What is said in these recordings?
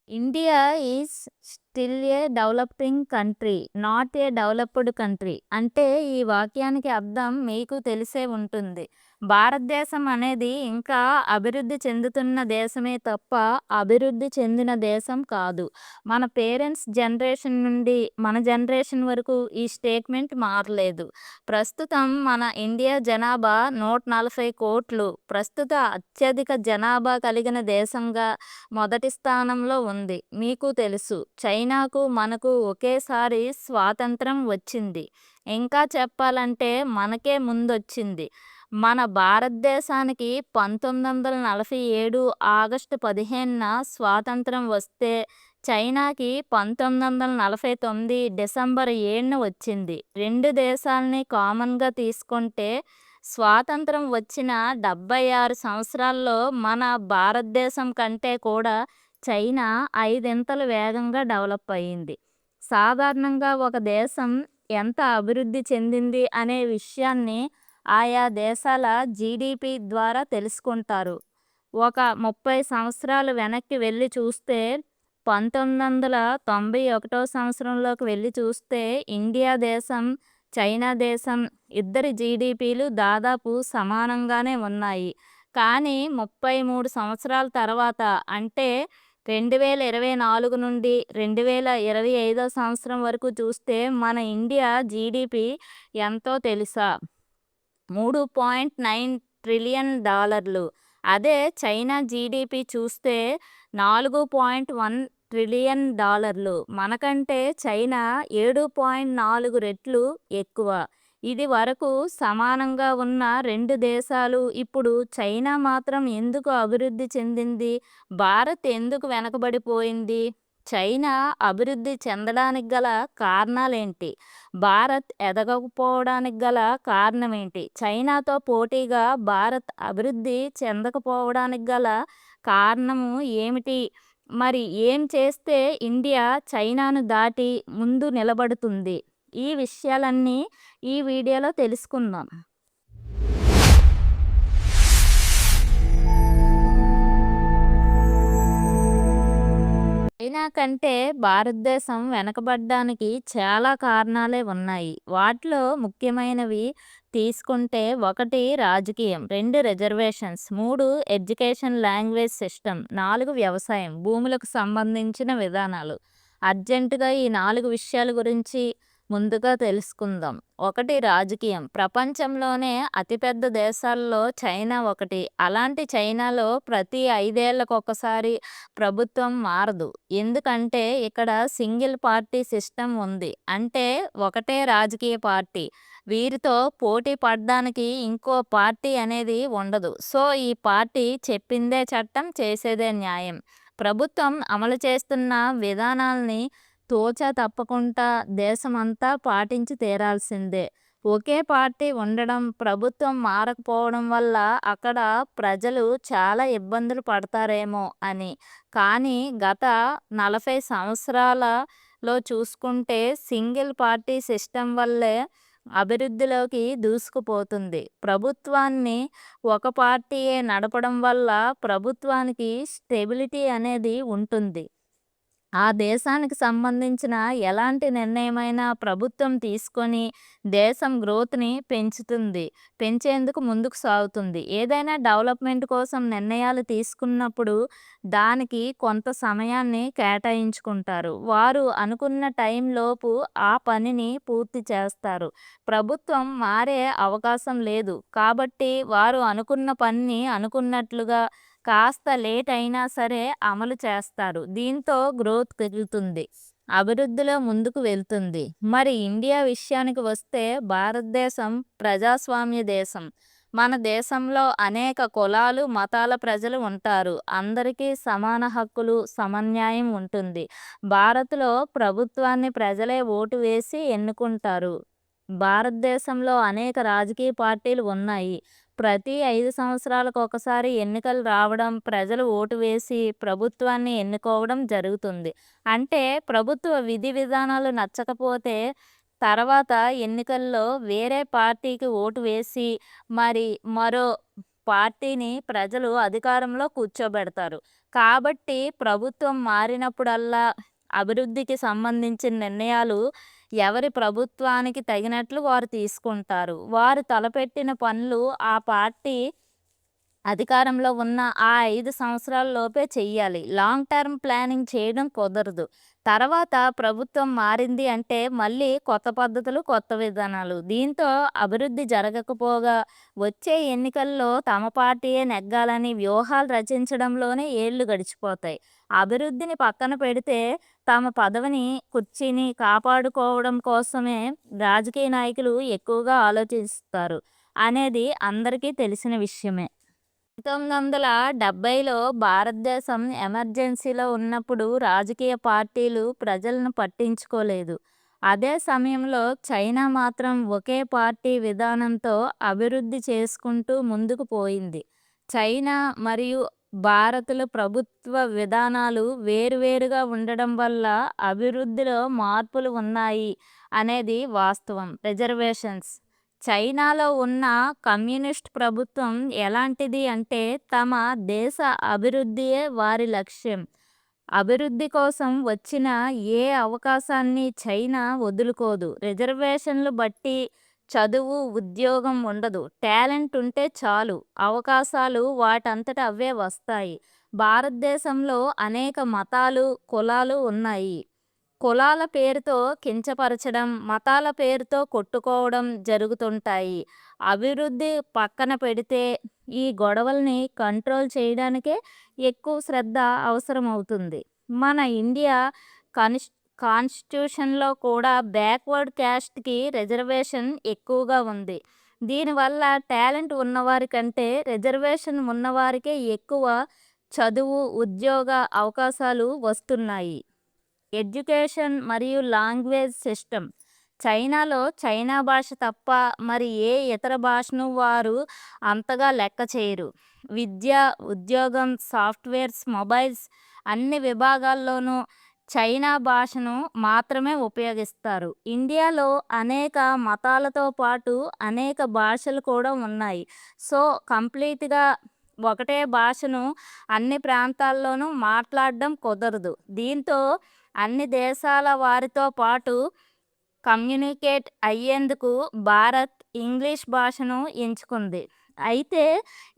India is still a developing country, not a developed country. అంటే ఈ వాక్యానికి అర్థం మీకు తెలిసే ఉంటుంది. భారతదేశం అనేది ఇంకా అభివృద్ధి చెందుతున్న దేశమే తప్ప, అభివృద్ధి చెందిన దేశం కాదు. మన పేరెంట్స్ జనరేషన్ నుండి మన జనరేషన్ వరకు ఈ స్టేట్మెంట్ మారలేదు. ప్రస్తుతం మన ఇండియా జనాభా 140 కోట్లు. ప్రస్తుత అత్యధిక జనాభా కలిగిన దేశంగా మొదటి స్థానంలో ఉంది. మీకు తెలుసు, చైనాకు మనకు ఒకేసారి స్వాతంత్రం వచ్చింది. ఇంకా చెప్పాలంటే మనకే ముందొచ్చింది. మన భారతదేశానికి 1947 ఆగస్టు 15న స్వాతంత్రం వస్తే, చైనాకి 1949 డిసెంబర్ 7న వచ్చింది. రెండు దేశాలని కామన్గా తీసుకుంటే స్వాతంత్రం వచ్చిన 76 సంవత్సరాల్లో మన భారతదేశం కంటే కూడా చైనా ఐదింతలు వేగంగా డెవలప్ అయింది. సాధారణంగా ఒక దేశం ఎంత అభివృద్ధి చెందింది అనే విషయాన్ని ఆయా దేశాల జీడిపి ద్వారా తెలుసుకుంటారు. ఒక 30 సంవత్సరాలు వెనక్కి వెళ్ళి చూస్తే, 1991 సంవత్సరంలోకి వెళ్ళి చూస్తే ఇండియా దేశం, చైనా దేశం ఇద్దరి జీడిపిలు దాదాపు సమానంగానే ఉన్నాయి. కానీ 33 సంవత్సరాల తర్వాత, అంటే 2024 నుండి 2025 సంవత్సరం వరకు చూస్తే మన ఇండియా జీడిపి ఎంతో తెలుసా? $3.9 ట్రిలియన్. అదే చైనా జీడిపి చూస్తే $4.1 ట్రిలియన్. మనకంటే చైనా 7.4 రెట్లు ఎక్కువ. ఇది వరకు సమానంగా ఉన్న రెండు దేశాలు ఇప్పుడు చైనా మాత్రం ఎందుకు అభివృద్ధి చెందింది? భారత్ ఎందుకు వెనకబడిపోయింది? చైనా అభివృద్ధి చెందడానికి గల కారణాలేంటి? భారత్ ఎదగకపోవడానికి గల కారణమేంటి? చైనాతో పోటీగా భారత్ అభివృద్ధి చెందకపోవడానికి గల కారణము ఏమిటి? మరి ఏం చేస్తే ఇండియా చైనాను దాటి ముందు నిలబడుతుంది? ఈ విషయాలన్నీ ఈ వీడియోలో తెలుసుకుందాం. చైనా కంటే భారతదేశం వెనకబడ్డానికి చాలా కారణాలే ఉన్నాయి. వాటిలో ముఖ్యమైనవి తీసుకుంటే, 1 రాజకీయం, 2 రిజర్వేషన్స్, 3 ఎడ్యుకేషన్ లాంగ్వేజ్ సిస్టమ్, 4 వ్యవసాయం, భూములకు సంబంధించిన విధానాలు. అర్జెంటుగా ఈ 4 విషయాల గురించి ముందుగా తెలుసుకుందాం. 1 రాజకీయం. ప్రపంచంలోనే అతిపెద్ద దేశాల్లో చైనా ఒకటి. అలాంటి చైనాలో ప్రతి 5 ఏళ్లకొకసారి ప్రభుత్వం మారదు. ఎందుకంటే ఇక్కడ సింగిల్ పార్టీ సిస్టమ్ ఉంది. అంటే ఒకటే రాజకీయ పార్టీ. వీరితో పోటీ పడడానికి ఇంకో పార్టీ అనేది ఉండదు. సో ఈ పార్టీ చెప్పిందే చట్టం, చేసేదే న్యాయం. ప్రభుత్వం అమలు చేస్తున్న విధానాల్ని తోచా తప్పకుండా దేశమంతా పాటించి తీరాల్సిందే. ఒకే పార్టీ ఉండడం, ప్రభుత్వం మారకపోవడం వల్ల అక్కడ ప్రజలు చాలా ఇబ్బందులు పడతారేమో అని. కానీ గత 40 సంవత్సరాలలో చూసుకుంటే సింగిల్ పార్టీ సిస్టమ్ వల్లే అభివృద్ధిలోకి దూసుకుపోతుంది. ప్రభుత్వాన్ని ఒక పార్టీయే నడపడం వల్ల ప్రభుత్వానికి స్టెబిలిటీ అనేది ఉంటుంది. ఆ దేశానికి సంబంధించిన ఎలాంటి నిర్ణయమైనా ప్రభుత్వం తీసుకొని దేశం గ్రోత్‌ని పెంచేందుకు ముందుకు సాగుతుంది. ఏదైనా డెవలప్‌మెంట్ కోసం నిర్ణయాలు తీసుకున్నప్పుడు దానికి కొంత సమయాన్ని కేటాయించుకుంటారు. వారు అనుకున్న టైంలోపు ఆ పనిని పూర్తి చేస్తారు. ప్రభుత్వం మారే అవకాశం లేదు. కాబట్టి వారు అనుకున్న పనిని అనుకున్నట్లుగా కాస్త లేట్ అయినా సరే అమలు చేస్తారు. దీంతో గ్రోత్ పెరుగుతుంది, అభివృద్ధిలో ముందుకు వెళ్తుంది. మరి ఇండియా విషయానికి వస్తే, భారతదేశం ప్రజాస్వామ్య దేశం. మన దేశంలో అనేక కులాలు, మతాల ప్రజలు ఉంటారు. అందరికీ సమాన హక్కులు, సమన్యాయం ఉంటుంది. భారత్లో ప్రభుత్వాన్ని ప్రజలే ఓటు వేసి ఎన్నుకుంటారు. భారతదేశంలో అనేక రాజకీయ పార్టీలు ఉన్నాయి. ప్రతి 5 సంవత్సరాలకు ఒకసారి ఎన్నికలు రావడం, ప్రజలు ఓటు వేసి ప్రభుత్వాన్ని ఎన్నుకోవడం జరుగుతుంది. అంటే ప్రభుత్వ విధి విధానాలు నచ్చకపోతే తర్వాత ఎన్నికల్లో వేరే పార్టీకి ఓటు వేసి మరి మరో పార్టీని ప్రజలు అధికారంలో కూర్చోబెడతారు. కాబట్టి ప్రభుత్వం మారినప్పుడల్లా అభివృద్ధికి సంబంధించిన నిర్ణయాలు ఎవరి ప్రభుత్వానికి తగినట్లు వారు తీసుకుంటారు. వారు తలపెట్టిన పనులు ఆ పార్టీ అధికారంలో ఉన్న ఆ 5 సంవత్సరాల లోపే చెయ్యాలి. లాంగ్ టర్మ్ ప్లానింగ్ చేయడం కుదరదు. తర్వాత ప్రభుత్వం మారింది అంటే మళ్ళీ కొత్త పద్ధతులు, కొత్త విధానాలు. దీంతో అభివృద్ధి జరగకపోగా వచ్చే ఎన్నికల్లో తమ పార్టీయే నెగ్గాలని వ్యూహాలు రచించడంలోనే ఏళ్లు గడిచిపోతాయి. అభివృద్ధిని పక్కన పెడితే తమ పదవిని, కుర్చీని కాపాడుకోవడం కోసమే రాజకీయ నాయకులు ఎక్కువగా ఆలోచిస్తారు అనేది అందరికీ తెలిసిన విషయమే. 1970లో భారతదేశం ఎమర్జెన్సీలో ఉన్నప్పుడు రాజకీయ పార్టీలు ప్రజలను పట్టించుకోలేదు. అదే సమయంలో చైనా మాత్రం ఒకే పార్టీ విధానంతో అభివృద్ధి చేసుకుంటూ ముందుకు పోయింది. చైనా మరియు భారత్‌ల ప్రభుత్వ విధానాలు వేరువేరుగా ఉండడం వల్ల అభివృద్ధిలో మార్పులు ఉన్నాయి అనేది వాస్తవం. రిజర్వేషన్స్ చైనాలో ఉన్న కమ్యూనిస్ట్ ప్రభుత్వం ఎలాంటిది అంటే తమ దేశ అభివృద్ధియే వారి లక్ష్యం. అభివృద్ధి కోసం వచ్చిన ఏ అవకాశాన్ని చైనా వదులుకోదు. రిజర్వేషన్లు బట్టి చదువు, ఉద్యోగం ఉండదు. టాలెంట్ ఉంటే చాలు. అవకాశాలు వాటంతట అవే వస్తాయి. భారతదేశంలో అనేక మతాలు, కులాలు ఉన్నాయి. కులాల పేరుతో కించపరచడం, మతాల పేరుతో కొట్టుకోవడం జరుగుతుంటాయి. అభివృద్ధి పక్కన పెడితే ఈ గొడవల్ని కంట్రోల్ చేయడానికే ఎక్కువ శ్రద్ధ అవసరమవుతుంది. మన ఇండియా కానిస్ కాన్స్టిట్యూషన్‌లో కూడా బ్యాక్వర్డ్ క్యాస్ట్‌కి రిజర్వేషన్ ఎక్కువగా ఉంది. దీనివల్ల టాలెంట్ ఉన్నవారి కంటే రిజర్వేషన్ ఉన్నవారికే ఎక్కువ చదువు, ఉద్యోగ అవకాశాలు వస్తున్నాయి. ఎడ్యుకేషన్ మరియు లాంగ్వేజ్ సిస్టమ్ చైనాలో చైనా భాష తప్ప మరి ఏ ఇతర భాషను వారు అంతగా లెక్క చేయరు. విద్య, ఉద్యోగం, సాఫ్ట్వేర్స్, మొబైల్స్ అన్ని విభాగాల్లోనూ చైనా భాషను మాత్రమే ఉపయోగిస్తారు. ఇండియాలో అనేక మతాలతో పాటు అనేక భాషలు కూడా ఉన్నాయి. సో, కంప్లీట్‌గా ఒకటే భాషను అన్ని ప్రాంతాల్లోనూ మాట్లాడడం కుదరదు. దీంతో అన్ని దేశాల వారితో పాటు కమ్యూనికేట్ అయ్యేందుకు భారత్ ఇంగ్లీష్ భాషను ఎంచుకుంది. అయితే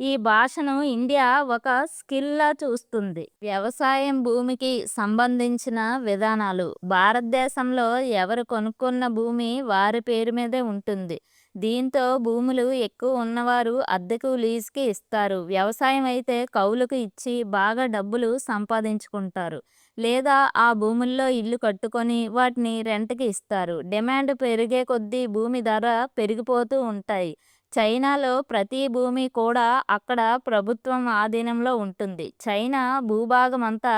ఈ భాషను ఇండియా ఒక స్కిల్‌లా చూస్తుంది. వ్యవసాయం భూమికి సంబంధించిన విధానాలు భారతదేశంలో ఎవరు కొనుక్కున్న భూమి వారి పేరు మీదే ఉంటుంది. దీంతో భూములు ఎక్కువ ఉన్నవారు అద్దెకు, లీజుకి ఇస్తారు. వ్యవసాయం అయితే కౌలుకు ఇచ్చి బాగా డబ్బులు సంపాదించుకుంటారు. లేదా ఆ భూముల్లో ఇల్లు కట్టుకొని వాటిని రెంట్‌కి ఇస్తారు. డిమాండ్ పెరిగే కొద్దీ భూమి ధర పెరిగిపోతూ ఉంటాయి. చైనాలో ప్రతి భూమి కూడా అక్కడ ప్రభుత్వం ఆధీనంలో ఉంటుంది. చైనా భూభాగమంతా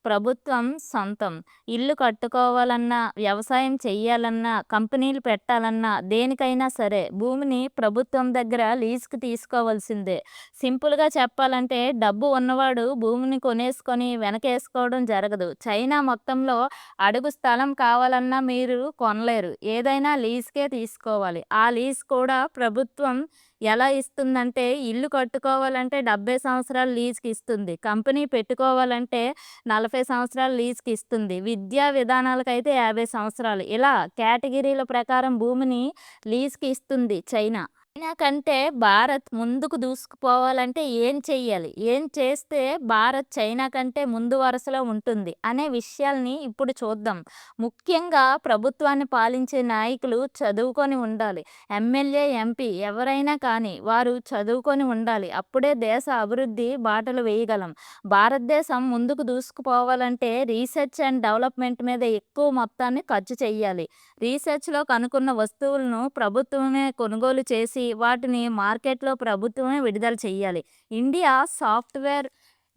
ప్రభుత్వం సొంతం. ఇల్లు కట్టుకోవాలన్నా, వ్యవసాయం చెయ్యాలన్నా, కంపెనీలు పెట్టాలన్నా దేనికైనా సరే భూమిని ప్రభుత్వం దగ్గర లీజుకి తీసుకోవాల్సిందే. సింపుల్‌గా చెప్పాలంటే డబ్బు ఉన్నవాడు భూమిని కొనేసుకొని వెనకేసుకోవడం జరగదు. చైనా మొత్తంలో అడుగు స్థలం కావాలన్నా మీరు కొనలేరు. ఏదైనా లీజుకే తీసుకోవాలి. ఆ లీజ్ కూడా ప్రభుత్వం ఎలా ఇస్తుందంటే ఇల్లు కట్టుకోవాలంటే 70 సంవత్సరాలు లీజుకి ఇస్తుంది. కంపెనీ పెట్టుకోవాలంటే 40 సంవత్సరాలు లీజుకి ఇస్తుంది. విద్యా విధానాలకైతే 50 సంవత్సరాలు. ఇలా కేటగిరీల ప్రకారం భూమిని లీజుకి ఇస్తుంది చైనా. చైనా కంటే భారత్ ముందుకు దూసుకుపోవాలంటే ఏం చెయ్యాలి? ఏం చేస్తే భారత్ చైనా కంటే ముందు వరుసలో ఉంటుంది అనే విషయాల్ని ఇప్పుడు చూద్దాం. ముఖ్యంగా ప్రభుత్వాన్ని పాలించే నాయకులు చదువుకొని ఉండాలి. ఎమ్మెల్యే, ఎంపీ ఎవరైనా కానీ వారు చదువుకొని ఉండాలి. అప్పుడే దేశ అభివృద్ధి బాటలు వేయగలం. భారతదేశం ముందుకు దూసుకుపోవాలంటే రీసెర్చ్ అండ్ డెవలప్మెంట్ మీద ఎక్కువ మొత్తాన్ని ఖర్చు చేయాలి. రీసెర్చ్‌లో కనుక్కున్న వస్తువులను ప్రభుత్వమే కొనుగోలు చేసి వాటిని మార్కెట్‌లో ప్రభుత్వమే విడుదల చెయ్యాలి. ఇండియా సాఫ్ట్‌వేర్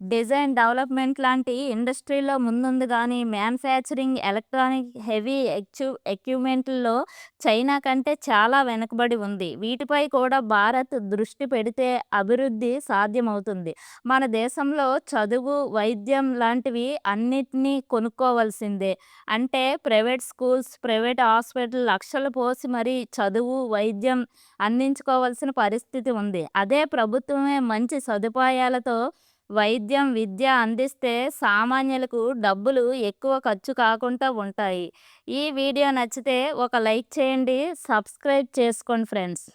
డిజైన్ డెవలప్‌మెంట్ లాంటి ఇండస్ట్రీలో ముందుంది గానీ, మ్యానుఫ్యాక్చరింగ్, ఎలక్ట్రానిక్, హెవీ ఎక్విప్‌మెంట్‌లో చైనా కంటే చాలా వెనకబడి ఉంది. వీటిపై కూడా భారత్ దృష్టి పెడితే అభివృద్ధి సాధ్యమవుతుంది. మన దేశంలో చదువు, వైద్యం లాంటివి అన్నిటినీ కొనుక్కోవాల్సిందే. అంటే ప్రైవేట్ స్కూల్స్, ప్రైవేట్ హాస్పిటల్ లక్షలు పోసి మరీ చదువు, వైద్యం అందించుకోవాల్సిన పరిస్థితి ఉంది. అదే ప్రభుత్వమే మంచి సదుపాయాలతో వైద్యం, విద్య అందిస్తే సామాన్యులకు డబ్బులు ఎక్కువ ఖర్చు కాకుండా ఉంటాయి. ఈ వీడియో నచ్చితే ఒక లైక్ చేయండి. సబ్స్క్రైబ్ చేసుకోండి ఫ్రెండ్స్.